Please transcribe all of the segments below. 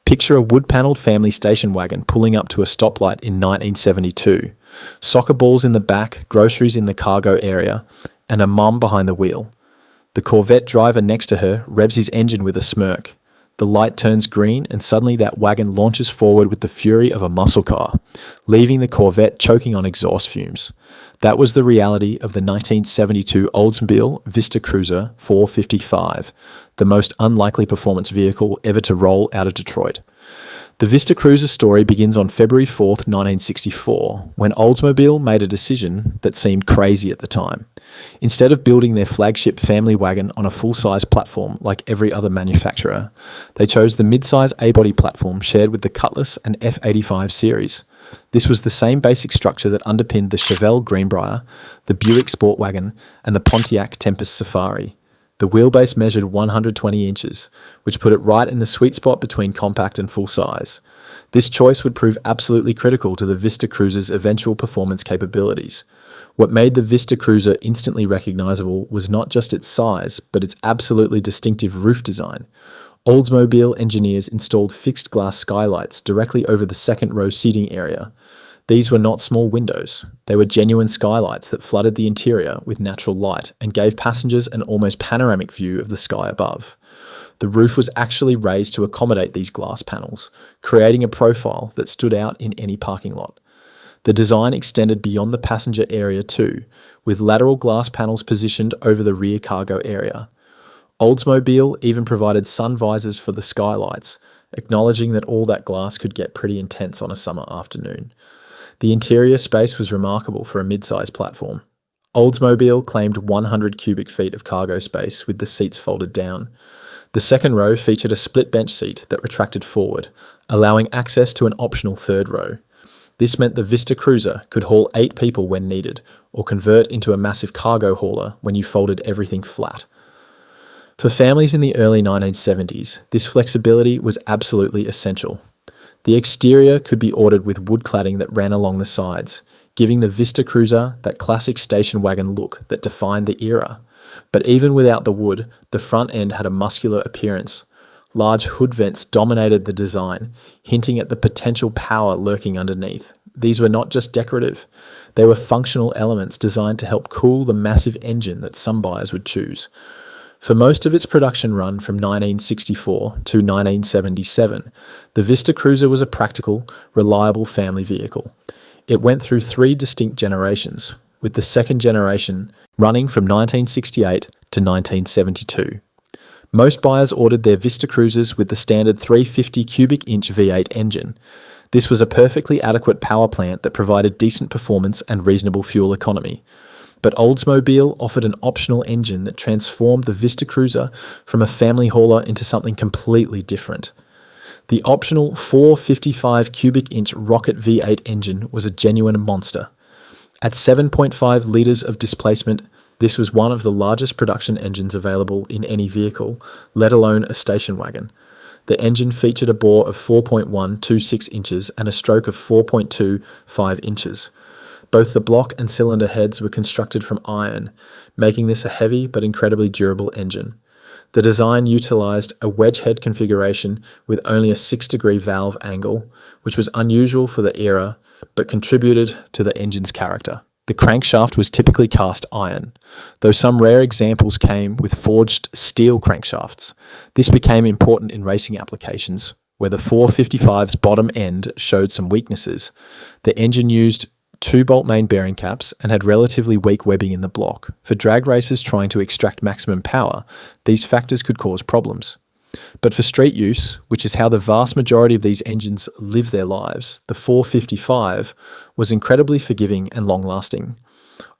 Picture a wood-panelled family station wagon pulling up to a stoplight in 1972. Soccer balls in the back, groceries in the cargo area, and a mum behind the wheel. The Corvette driver next to her revs his engine with a smirk. The light turns green and suddenly that wagon launches forward with the fury of a muscle car, leaving the Corvette choking on exhaust fumes. That was the reality of the 1972 Oldsmobile Vista Cruiser 455, the most unlikely performance vehicle ever to roll out of Detroit. The Vista Cruiser story begins on February 4th, 1964, when Oldsmobile made a decision that seemed crazy at the time. Instead of building their flagship family wagon on a full-size platform like every other manufacturer, they chose the midsize A-body platform shared with the Cutlass and F85 series. This was the same basic structure that underpinned the Chevelle Greenbrier, the Buick Sport Wagon, and the Pontiac Tempest Safari. The wheelbase measured 120 inches, which put it right in the sweet spot between compact and full size. This choice would prove absolutely critical to the Vista Cruiser's eventual performance capabilities. What made the Vista Cruiser instantly recognizable was not just its size, but its absolutely distinctive roof design. Oldsmobile engineers installed fixed glass skylights directly over the second row seating area. These were not small windows. They were genuine skylights that flooded the interior with natural light and gave passengers an almost panoramic view of the sky above. The roof was actually raised to accommodate these glass panels, creating a profile that stood out in any parking lot. The design extended beyond the passenger area too, with lateral glass panels positioned over the rear cargo area. Oldsmobile even provided sun visors for the skylights, acknowledging that all that glass could get pretty intense on a summer afternoon. The interior space was remarkable for a mid-size platform. Oldsmobile claimed 100 cubic feet of cargo space with the seats folded down. The second row featured a split bench seat that retracted forward, allowing access to an optional third row. This meant the Vista Cruiser could haul 8 people when needed, or convert into a massive cargo hauler when you folded everything flat. For families in the early 1970s, this flexibility was absolutely essential. The exterior could be ordered with wood cladding that ran along the sides, giving the Vista Cruiser that classic station wagon look that defined the era. But even without the wood, the front end had a muscular appearance. Large hood vents dominated the design, hinting at the potential power lurking underneath. These were not just decorative. They were functional elements designed to help cool the massive engine that some buyers would choose. For most of its production run from 1964 to 1977, the Vista Cruiser was a practical, reliable family vehicle. It went through 3 distinct generations, with the second generation running from 1968 to 1972. Most buyers ordered their Vista Cruisers with the standard 350 cubic inch V8 engine. This was a perfectly adequate power plant that provided decent performance and reasonable fuel economy. But Oldsmobile offered an optional engine that transformed the Vista Cruiser from a family hauler into something completely different. The optional 455 cubic inch rocket V8 engine was a genuine monster. At 7.5 litres of displacement, this was one of the largest production engines available in any vehicle, let alone a station wagon. The engine featured a bore of 4.126 inches and a stroke of 4.25 inches. Both the block and cylinder heads were constructed from iron, making this a heavy but incredibly durable engine. The design utilized a wedge head configuration with only a 6-degree valve angle, which was unusual for the era, but contributed to the engine's character. The crankshaft was typically cast iron, though some rare examples came with forged steel crankshafts. This became important in racing applications, where the 455's bottom end showed some weaknesses. The engine used 2-bolt main bearing caps and had relatively weak webbing in the block. For drag racers trying to extract maximum power, these factors could cause problems. But for street use, which is how the vast majority of these engines live their lives, the 455 was incredibly forgiving and long-lasting.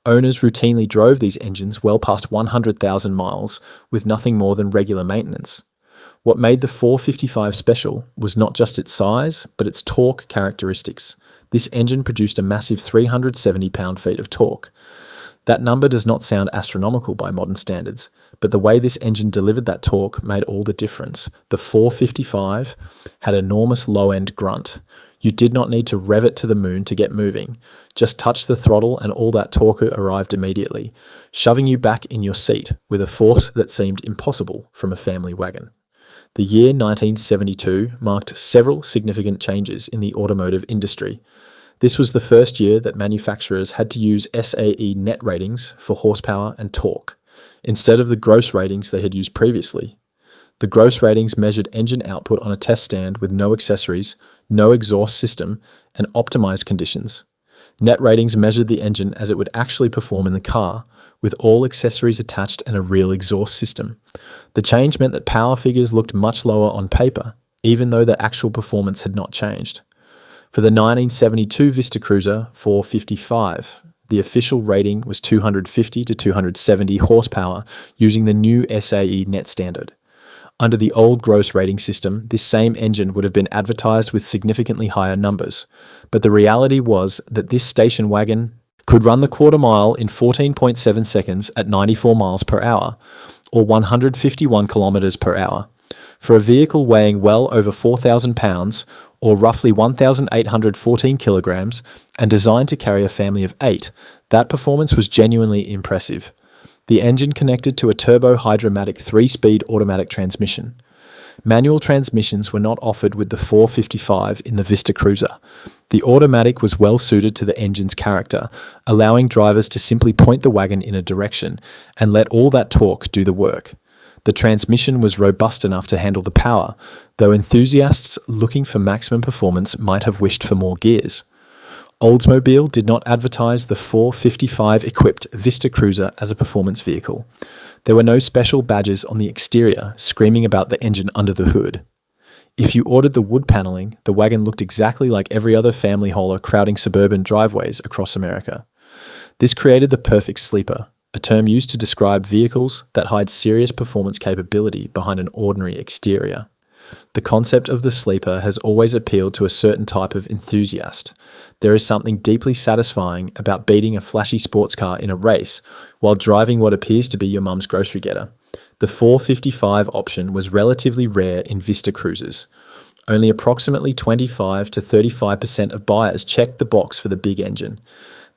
Owners routinely drove these engines well past 100,000 miles with nothing more than regular maintenance. What made the 455 special was not just its size, but its torque characteristics. This engine produced a massive 370 pound-feet of torque. That number does not sound astronomical by modern standards, but the way this engine delivered that torque made all the difference. The 455 had enormous low-end grunt. You did not need to rev it to the moon to get moving. Just touch the throttle and all that torque arrived immediately, shoving you back in your seat with a force that seemed impossible from a family wagon. The year 1972 marked several significant changes in the automotive industry. This was the first year that manufacturers had to use SAE net ratings for horsepower and torque, instead of the gross ratings they had used previously. The gross ratings measured engine output on a test stand with no accessories, no exhaust system, and optimized conditions. Net ratings measured the engine as it would actually perform in the car, with all accessories attached and a real exhaust system. The change meant that power figures looked much lower on paper, even though the actual performance had not changed. For the 1972 Vista Cruiser 455, the official rating was 250 to 270 horsepower using the new SAE net standard. Under the old gross rating system, this same engine would have been advertised with significantly higher numbers, but the reality was that this station wagon could run the quarter mile in 14.7 seconds at 94 miles per hour, or 151 kilometers per hour. For a vehicle weighing well over 4,000 pounds, or roughly 1,814 kilograms, and designed to carry a family of 8, that performance was genuinely impressive. The engine connected to a turbo-hydromatic 3-speed automatic transmission. Manual transmissions were not offered with the 455 in the Vista Cruiser. The automatic was well suited to the engine's character, allowing drivers to simply point the wagon in a direction and let all that torque do the work. The transmission was robust enough to handle the power, though enthusiasts looking for maximum performance might have wished for more gears. Oldsmobile did not advertise the 455-equipped Vista Cruiser as a performance vehicle. There were no special badges on the exterior screaming about the engine under the hood. If you ordered the wood paneling, the wagon looked exactly like every other family hauler crowding suburban driveways across America. This created the perfect sleeper, a term used to describe vehicles that hide serious performance capability behind an ordinary exterior. The concept of the sleeper has always appealed to a certain type of enthusiast. There is something deeply satisfying about beating a flashy sports car in a race while driving what appears to be your mum's grocery getter. The 455 option was relatively rare in Vista Cruisers. Only approximately 25 to 35% of buyers checked the box for the big engine.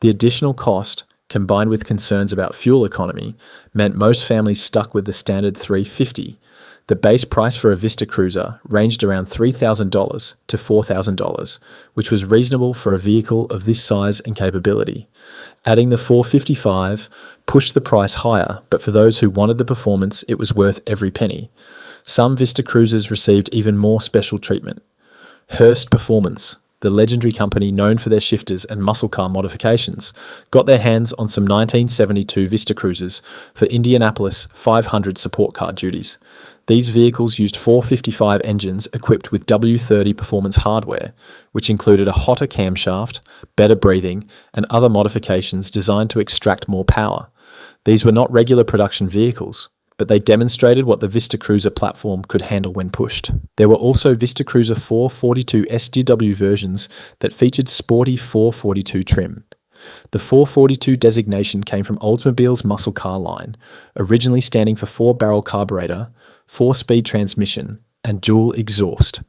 The additional cost, combined with concerns about fuel economy, meant most families stuck with the standard 350. The base price for a Vista Cruiser ranged around $3,000 to $4,000, which was reasonable for a vehicle of this size and capability. Adding the 455 pushed the price higher, but for those who wanted the performance, it was worth every penny. Some Vista Cruisers received even more special treatment. Hurst Performance, the legendary company known for their shifters and muscle car modifications, got their hands on some 1972 Vista Cruisers for Indianapolis 500 support car duties. These vehicles used 455 engines equipped with W30 performance hardware, which included a hotter camshaft, better breathing, and other modifications designed to extract more power. These were not regular production vehicles, but they demonstrated what the Vista Cruiser platform could handle when pushed. There were also Vista Cruiser 442 SDW versions that featured sporty 442 trim. The 442 designation came from Oldsmobile's muscle car line, originally standing for 4-barrel carburetor, 4-speed transmission, and dual exhaust.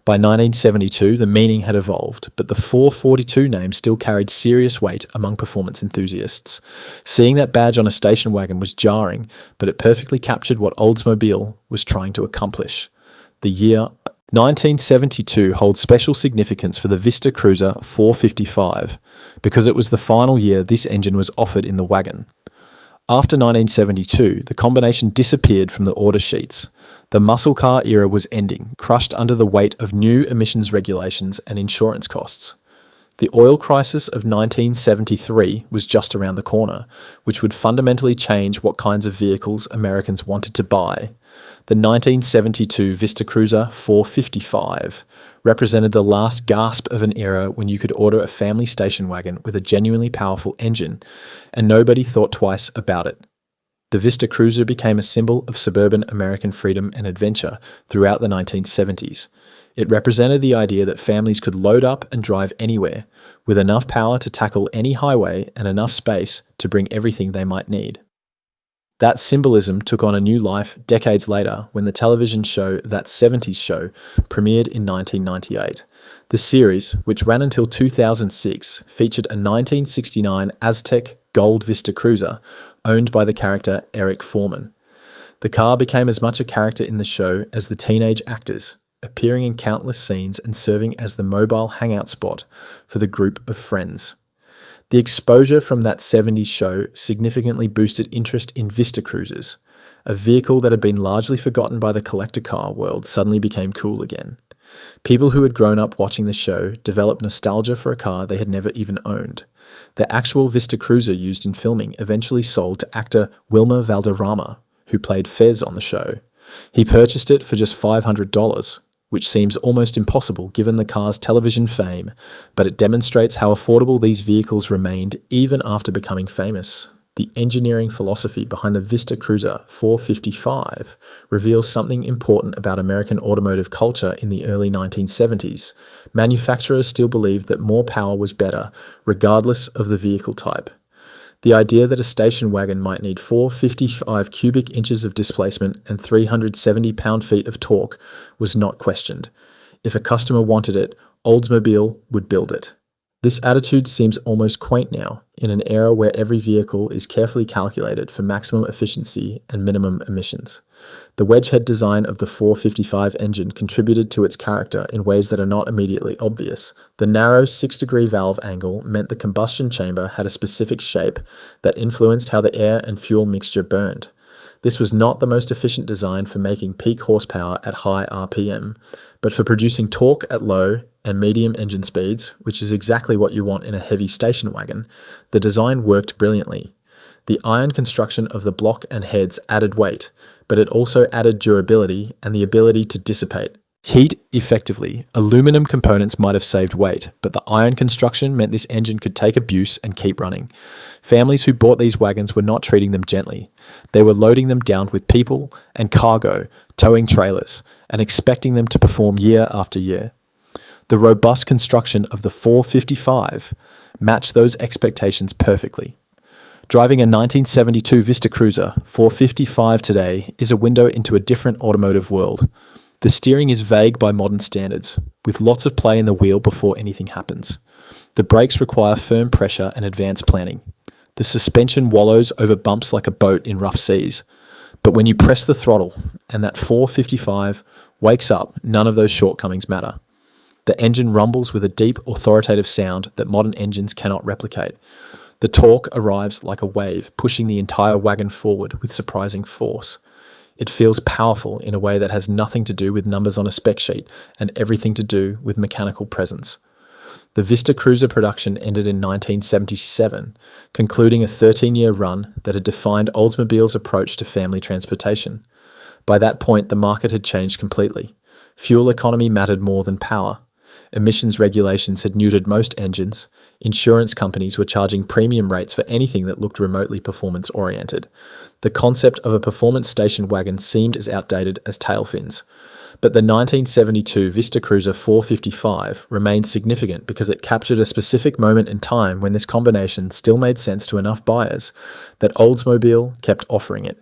By 1972, the meaning had evolved, but the 442 name still carried serious weight among performance enthusiasts. Seeing that badge on a station wagon was jarring, but it perfectly captured what Oldsmobile was trying to accomplish. The year 1972 holds special significance for the Vista Cruiser 455, because it was the final year this engine was offered in the wagon. After 1972, the combination disappeared from the order sheets. The muscle car era was ending, crushed under the weight of new emissions regulations and insurance costs. The oil crisis of 1973 was just around the corner, which would fundamentally change what kinds of vehicles Americans wanted to buy. The 1972 Vista Cruiser 455 represented the last gasp of an era when you could order a family station wagon with a genuinely powerful engine, and nobody thought twice about it. The Vista Cruiser became a symbol of suburban American freedom and adventure throughout the 1970s. It represented the idea that families could load up and drive anywhere, with enough power to tackle any highway and enough space to bring everything they might need. That symbolism took on a new life decades later when the television show That 70s Show premiered in 1998. The series, which ran until 2006, featured a 1969 Aztec Gold Vista Cruiser owned by the character Eric Foreman. The car became as much a character in the show as the teenage actors, appearing in countless scenes and serving as the mobile hangout spot for the group of friends. The exposure from that 70s show significantly boosted interest in Vista Cruisers. A vehicle that had been largely forgotten by the collector car world suddenly became cool again. People who had grown up watching the show developed nostalgia for a car they had never even owned. The actual Vista Cruiser used in filming eventually sold to actor Wilmer Valderrama, who played Fez on the show. He purchased it for just $500, which seems almost impossible given the car's television fame, but it demonstrates how affordable these vehicles remained even after becoming famous. The engineering philosophy behind the Vista Cruiser 455 reveals something important about American automotive culture in the early 1970s. Manufacturers still believed that more power was better, regardless of the vehicle type. The idea that a station wagon might need 455 cubic inches of displacement and 370 pound-feet of torque was not questioned. If a customer wanted it, Oldsmobile would build it. This attitude seems almost quaint now, in an era where every vehicle is carefully calculated for maximum efficiency and minimum emissions. The wedge-head design of the 455 engine contributed to its character in ways that are not immediately obvious. The narrow 6-degree valve angle meant the combustion chamber had a specific shape that influenced how the air and fuel mixture burned. This was not the most efficient design for making peak horsepower at high RPM, but for producing torque at low and medium engine speeds, which is exactly what you want in a heavy station wagon, the design worked brilliantly. The iron construction of the block and heads added weight, but it also added durability and the ability to dissipate heat effectively. Aluminum components might have saved weight, but the iron construction meant this engine could take abuse and keep running. Families who bought these wagons were not treating them gently. They were loading them down with people and cargo, towing trailers, and expecting them to perform year after year. The robust construction of the 455 matched those expectations perfectly. Driving a 1972 Vista Cruiser 455 today is a window into a different automotive world. The steering is vague by modern standards, with lots of play in the wheel before anything happens. The brakes require firm pressure and advanced planning. The suspension wallows over bumps like a boat in rough seas. But when you press the throttle and that 455 wakes up, none of those shortcomings matter. The engine rumbles with a deep, authoritative sound that modern engines cannot replicate. The torque arrives like a wave, pushing the entire wagon forward with surprising force. It feels powerful in a way that has nothing to do with numbers on a spec sheet and everything to do with mechanical presence. The Vista Cruiser production ended in 1977, concluding a 13-year run that had defined Oldsmobile's approach to family transportation. By that point, the market had changed completely. Fuel economy mattered more than power. Emissions regulations had neutered most engines. Insurance companies were charging premium rates for anything that looked remotely performance-oriented. The concept of a performance station wagon seemed as outdated as tail fins. But the 1972 Vista Cruiser 455 remained significant because it captured a specific moment in time when this combination still made sense to enough buyers that Oldsmobile kept offering it.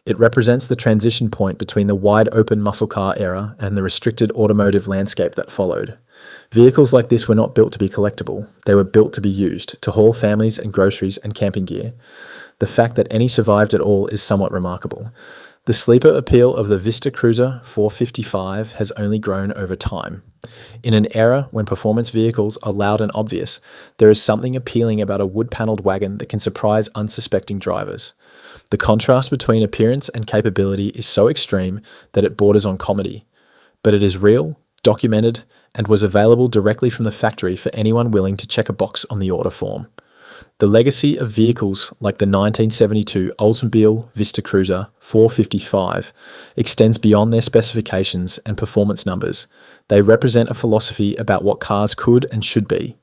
It represents the transition point between the wide-open muscle car era and the restricted automotive landscape that followed. Vehicles like this were not built to be collectible. They were built to be used, to haul families and groceries and camping gear. The fact that any survived at all is somewhat remarkable. The sleeper appeal of the Vista Cruiser 455 has only grown over time. In an era when performance vehicles are loud and obvious, there is something appealing about a wood-paneled wagon that can surprise unsuspecting drivers. The contrast between appearance and capability is so extreme that it borders on comedy. But it is real, documented, and was available directly from the factory for anyone willing to check a box on the order form. The legacy of vehicles like the 1972 Oldsmobile Vista Cruiser 455 extends beyond their specifications and performance numbers. They represent a philosophy about what cars could and should be.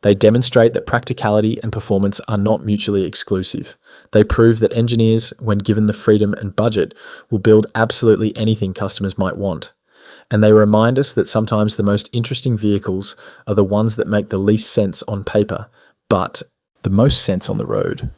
They demonstrate that practicality and performance are not mutually exclusive. They prove that engineers, when given the freedom and budget, will build absolutely anything customers might want. And they remind us that sometimes the most interesting vehicles are the ones that make the least sense on paper, but the most sense on the road.